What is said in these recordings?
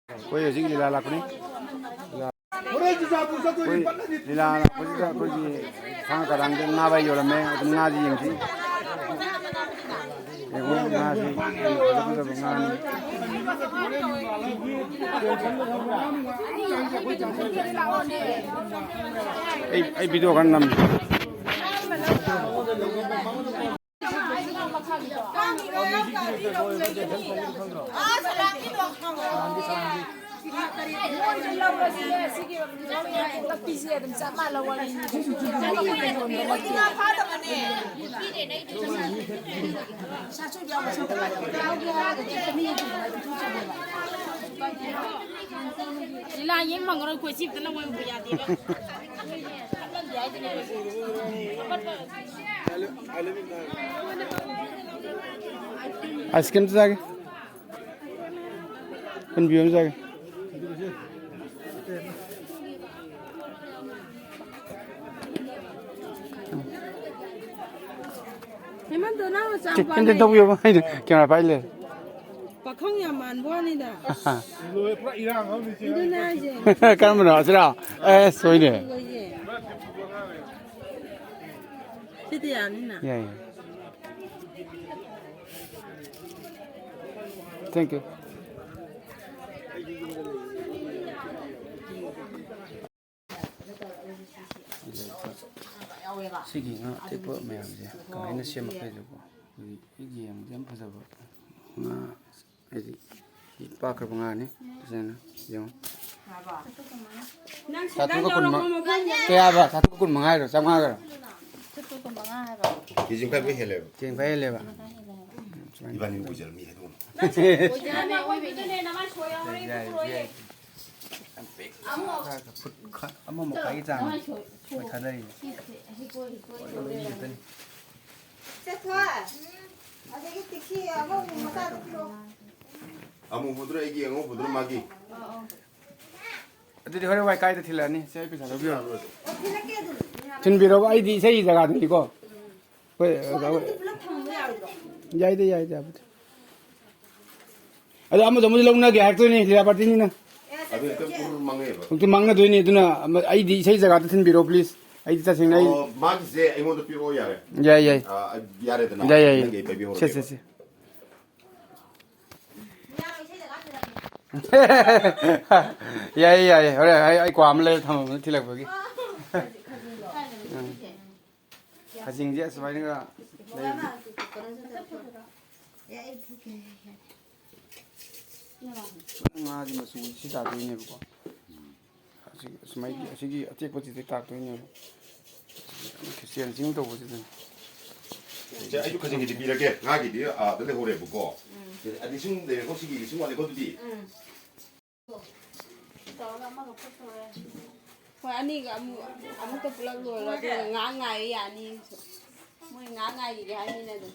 कोई हजी लीला लाकुनी कोई लीला लाकुनी कोई थांगा karang के ना भाई योला में ना जी यंगी कोई ना जी ऐ video kan nam lilla yeng mang rồi quay chip nó quay một nhà đi ice cream तो जाके कौन भी हम जाके Emang tu nak macam chicken तो भी हो क्या ना पाइले pakong yang manbuat ni dah. Itu nak je. kan mana asra soy ne Itu yang ni nak. ya ya thank you Sige nga tipo mayam je kamay na siya makailubo igi yang diyan pa sa nga edi ipakar pa nga ni sana yung satu ka kun kaya ba satu ka kun mangay ro sa mga ka Kijing pa hele. jeng pa ele ba Ibanin ko jel mi hedo. amo mo kai jang mo thadari Amu budra igi ango budra magi. adudi hore wai kai da thilani sei pisa ro bio tin biro ai di sei jaga ni ko koi yai de yai ja ado amo jamu longna ge hakto ni lila parti ni na Ado ito puro mangay ba? 또 막나 되니 누나 아이 디 세이 자가 같은 비로 플리즈 아이 디 자생 나이 Magi se ay mo to piro yare. 야야 Yare da na. 야야 Nagay pa biho. 세세세 야야야 그래 아이 과암래 타면 틀려 보기 가징제 스마이가 아주 무슨 시다 되네 그거 아직 스마이기 아직이 어떻게 딱 되네 그시안 지금도 보지는 자, 아주 가진 게 비라게 ngagi dia dele hore buko. Adi sung de ko sigi sung wale ko di. Wah ani kamu tu pulang dulu lah tu ngangai ya ni. Mau ngangai dia ni dah tu.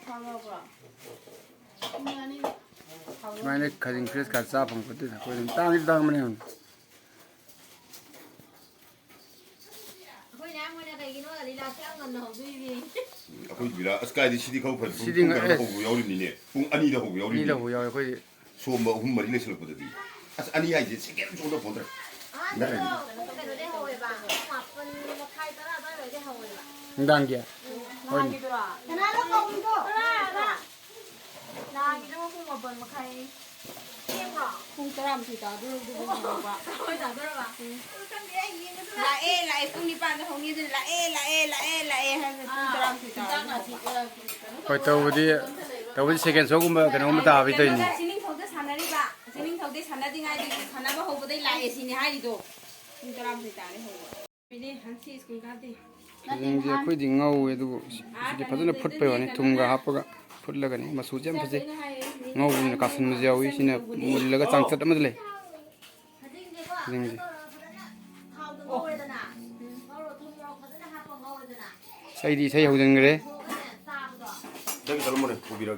Thangga apa? 스마이네 가진 프레스 가자 방 것도 거기 땅이 땅만에 온 Ako bira sky di sidi ko pa. Sidi nga ko yawli ni ne. Kung ani da ho yawli. 니라 보여 거기 So ma hum mari le sul ko di. As ani ai je second so do podra. 당기야 Không có làm gì cả đưa lại không đi bàn không đi lại hay không có làm gì cả 거기 더우디 세계 조금 그놈 다 비더니 진행头的산나리 봐 진행头的산나디 ngay 산나바 호보데 lại xin hai đi không có làm gì cả đấy bây 한 시 스쿨 가디 이제 거기 ngau에도 이제 파전에 풋배워니 tum가 하빠가 풋러가니 마수지 안 피지 ngau는 가슴 무지하고 시네 물러가 장착 안 되래 이제 사이디 사이 호정 그래 저기 잘 먹네 고비라.